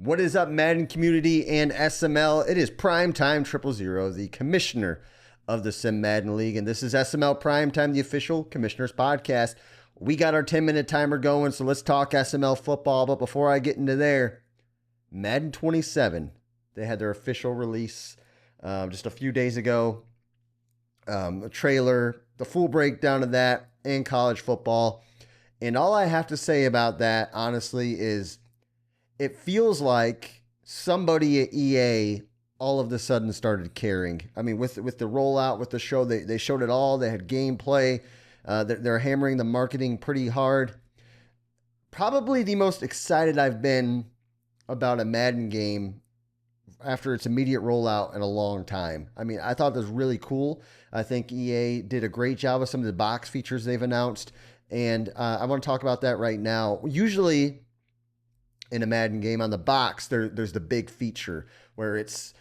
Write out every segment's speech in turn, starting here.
What is up, Madden community and SML? It is Prime-Time 000, the commissioner of the Sim Madden League, and this is SML Prime-Time, the official commissioner's podcast. We got our 10-minute timer going, so let's talk SML football. But before I get into there, Madden 27, they had their official release just a few days ago. A trailer, the full breakdown of that, and college football. And all I have to say about that, honestly, is it feels like somebody at EA all of a sudden started caring. I mean, with the rollout, with the show, they showed it all. They had gameplay. They're hammering the marketing pretty hard. Probably the most excited I've been about a Madden game after its immediate rollout in a long time. I mean, I thought this was really cool. I think EA did a great job with some of the box features they've announced. And I want to talk about that right now. Usually in a Madden game on the box, there's the big feature where it's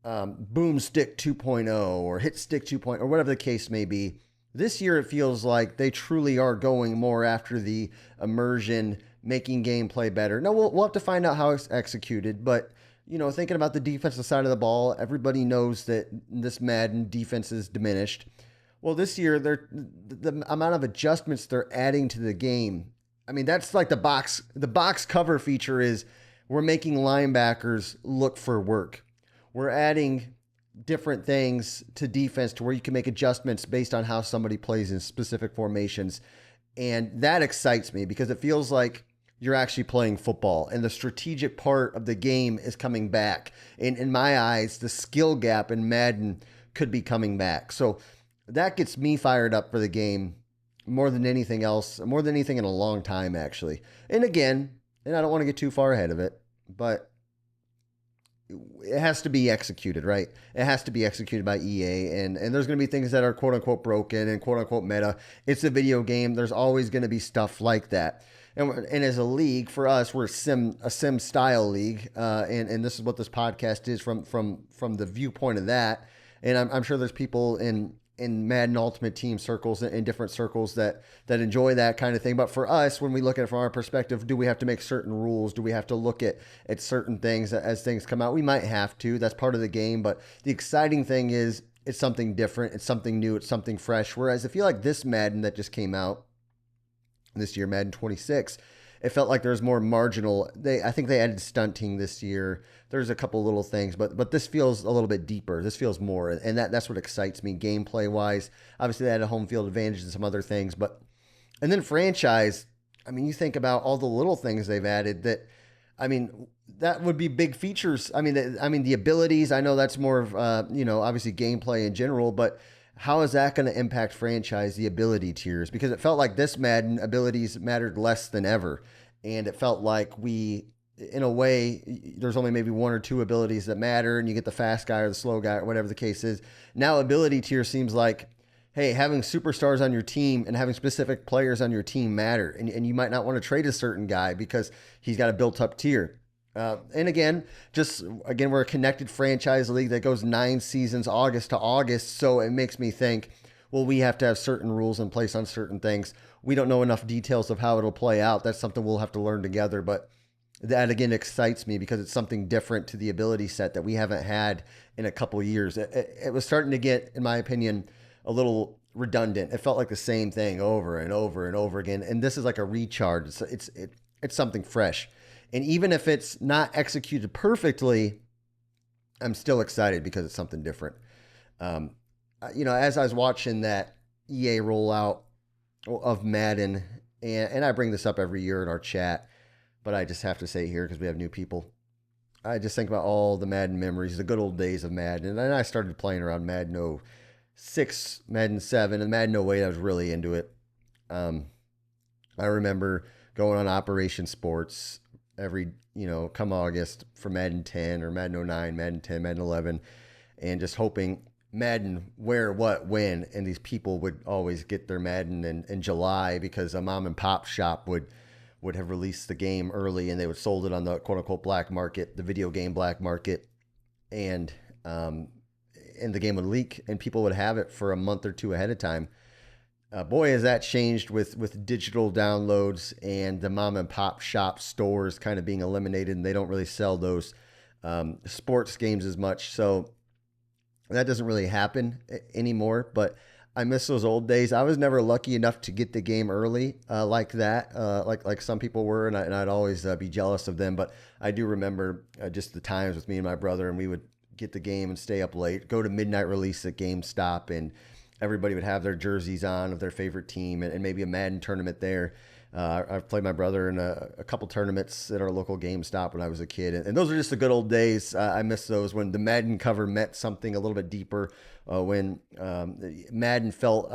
boom stick 2.0 or hit stick 2.0 or whatever the case may be. This year, it feels like they truly are going more after the immersion, making gameplay better. Now, we'll have to find out how it's executed, but you know, thinking about the defensive side of the ball, everybody knows that this Madden defense is diminished. Well, this year, the amount of adjustments they're adding to the game, I mean, that's like the box cover feature is we're making linebackers look for work. We're adding different things to defense to where you can make adjustments based on how somebody plays in specific formations. And that excites me because it feels like you're actually playing football and the strategic part of the game is coming back. And in my eyes, the skill gap in Madden could be coming back. So that gets me fired up for the game more than anything else, more than anything in a long time, actually. And again, and I don't want to get too far ahead of it, but it has to be executed, right? It has to be executed by EA, and there's going to be things that are quote-unquote broken and quote-unquote meta. It's a video game. There's always going to be stuff like that. And as a league, for us, we're a sim-style league, and this is what this podcast is from the viewpoint of that. And I'm sure there's people in Madden Ultimate Team circles, in different circles that enjoy that kind of thing. But for us, when we look at it from our perspective, do we have to make certain rules? Do we have to look at certain things as things come out? We might have to. That's part of the game. But the exciting thing is it's something different. It's something new. It's something fresh. Whereas I feel like this Madden that just came out this year, Madden 26, it felt like there was more marginal. I think they added stunting this year. There's a couple little things, but this feels a little bit deeper. This feels more, and that's what excites me gameplay wise. Obviously, they had a home field advantage and some other things, and then franchise. I mean, you think about all the little things they've added. That would be big features. I mean, the abilities. I know that's more of obviously gameplay in general, but how is that going to impact franchise, the ability tiers? Because it felt like this Madden abilities mattered less than ever. And it felt like in a way, there's only maybe one or two abilities that matter, and you get the fast guy or the slow guy or whatever the case is. Now ability tier seems like, hey, having superstars on your team and having specific players on your team matter. And you might not want to trade a certain guy because he's got a built-up tier. And again, we're a connected franchise league that goes 9 seasons, August to August. So it makes me think, well, we have to have certain rules in place on certain things. We don't know enough details of how it'll play out. That's something we'll have to learn together. But that, again, excites me because it's something different to the ability set that we haven't had in a couple years. It was starting to get, in my opinion, a little redundant. It felt like the same thing over and over and over again. And this is like a recharge. It's something fresh. And even if it's not executed perfectly, I'm still excited because it's something different. As I was watching that EA rollout of Madden, and I bring this up every year in our chat, but I just have to say here because we have new people. I just think about all the Madden memories, the good old days of Madden. And then I started playing around Madden 06, Madden 7, and Madden 08, I was really into it. I remember going on Operation Sports every, come August for Madden 10 or Madden 09, Madden 10, Madden 11, and just hoping Madden where, what, when, and these people would always get their Madden in July because a mom and pop shop would have released the game early and they would sold it on the quote unquote black market, the video game black market, and the game would leak and people would have it for a month or two ahead of time. Boy, has that changed with digital downloads and the mom and pop shop stores kind of being eliminated, and they don't really sell those sports games as much. So that doesn't really happen anymore. But I miss those old days. I was never lucky enough to get the game early like that, like some people were, and I'd always be jealous of them. But I do remember just the times with me and my brother, and we would get the game and stay up late, go to midnight release at GameStop, and everybody would have their jerseys on of their favorite team, and maybe a Madden tournament there. I've played my brother in a couple tournaments at our local GameStop when I was a kid, and those are just the good old days. I miss those when the Madden cover meant something a little bit deeper, when Madden felt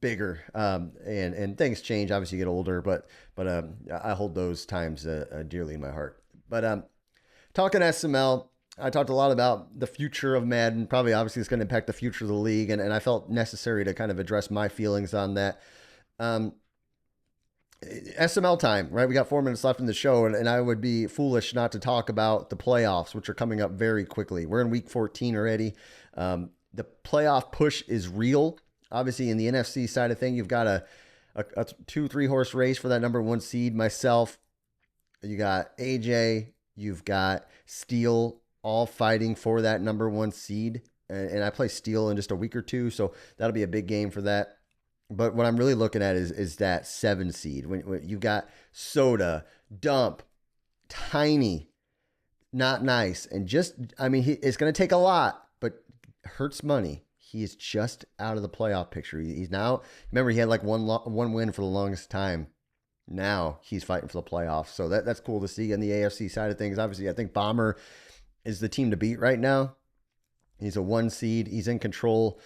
bigger, and things change. Obviously, you get older, but I hold those times dearly in my heart. But talking SML, I talked a lot about the future of Madden. Probably, obviously, it's going to impact the future of the league, and I felt necessary to kind of address my feelings on that. SML time, right? We got 4 minutes left in the show, and I would be foolish not to talk about the playoffs, which are coming up very quickly. We're in week 14 already. The playoff push is real. Obviously, in the NFC side of thing, you've got a 2-3 horse race for that number one seed. Myself, you got AJ, you've got Steele, all fighting for that number one seed. And I play Steele in just a week or two, so that'll be a big game for that. But what I'm really looking at is that 7 seed. When you got Soda, Dump, Tiny, not nice. And just, I mean, it's going to take a lot, but hurts money. He is just out of the playoff picture. He's now, remember, he had like one win for the longest time. Now he's fighting for the playoffs. So that's cool to see on the AFC side of things. Obviously, I think Bomber is the team to beat right now. He's a 1 seed. He's in control.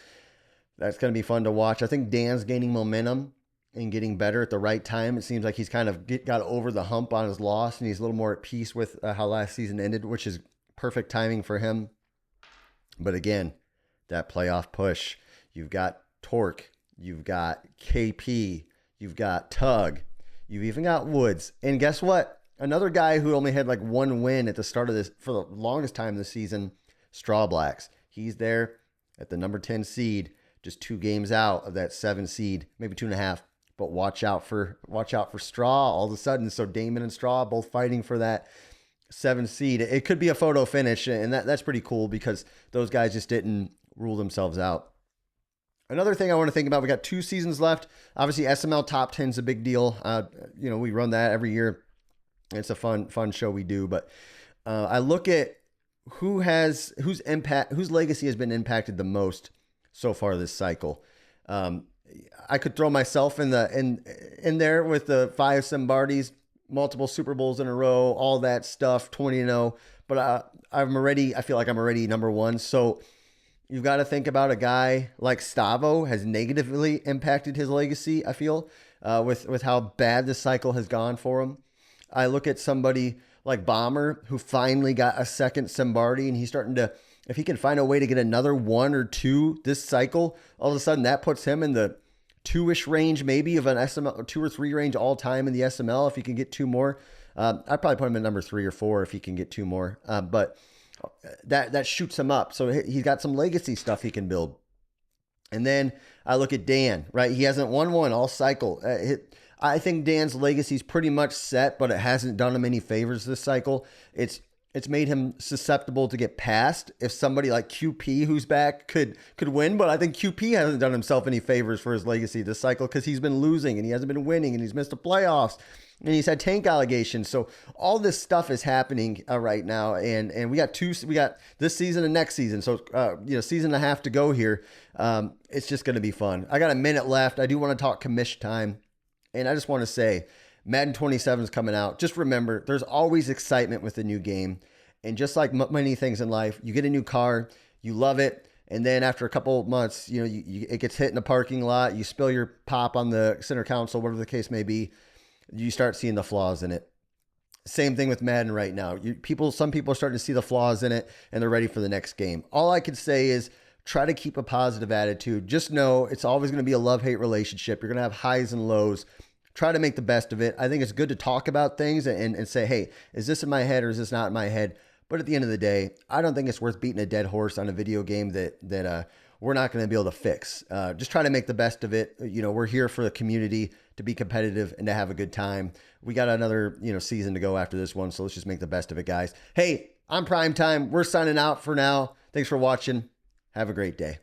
That's going to be fun to watch. I think Dan's gaining momentum and getting better at the right time. It seems like he's kind of got over the hump on his loss, and he's a little more at peace with how last season ended, which is perfect timing for him. But again, that playoff push. You've got Torque. You've got KP. You've got Tug. You've even got Woods. And guess what? Another guy who only had like 1 win at the start of this for the longest time this season, Straw Blacks. He's there at the number 10 seed. Just 2 games out of that 7 seed, maybe 2.5. But watch out for Straw all of a sudden. So Damon and Straw both fighting for that 7 seed. It could be a photo finish, and that's pretty cool because those guys just didn't rule themselves out. Another thing I want to think about, we got 2 seasons left. Obviously, SML Top 10 is a big deal. We run that every year. It's a fun show we do. But I look at whose legacy has been impacted the most so far this cycle. I could throw myself in there with the 5 Simbardis, multiple Super Bowls in a row, all that stuff, 20-0. But I feel like I'm already number 1. So you've got to think about a guy like Stavo has negatively impacted his legacy, I feel, with how bad this cycle has gone for him. I look at somebody like Bomber, who finally got a second Simbardi, and he's starting to, if he can find a way to get another 1 or 2 this cycle, all of a sudden that puts him in the 2-ish range, maybe of an SML, 2 or 3 range all time in the SML. If he can get 2 more, I'd probably put him in number 3 or 4 if he can get 2 more. But that shoots him up. So he's got some legacy stuff he can build. And then I look at Dan, right? He hasn't won one all cycle. I think Dan's legacy is pretty much set, but it hasn't done him any favors this cycle. It's made him susceptible to get passed if somebody like QP, who's back, could win. But I think QP hasn't done himself any favors for his legacy this cycle because he's been losing and he hasn't been winning and he's missed the playoffs and he's had tank allegations. So all this stuff is happening right now, and we got this season and next season. So season and a half to go here. It's just going to be fun. I got a minute left. I do want to talk commish time, and I just want to say, Madden 27 is coming out. Just remember, there's always excitement with the new game. And just like many things in life, you get a new car, you love it, and then after a couple of months, it gets hit in the parking lot, you spill your pop on the center console, whatever the case may be, you start seeing the flaws in it. Same thing with Madden right now. Some people are starting to see the flaws in it, and they're ready for the next game. All I could say is try to keep a positive attitude. Just know it's always going to be a love-hate relationship. You're going to have highs and lows. Try to make the best of it. I think it's good to talk about things and say, hey, is this in my head or is this not in my head? But at the end of the day, I don't think it's worth beating a dead horse on a video game that we're not going to be able to fix. Just try to make the best of it. We're here for the community to be competitive and to have a good time. We got another, season to go after this one. So let's just make the best of it, guys. Hey, I'm Prime Time. We're signing out for now. Thanks for watching. Have a great day.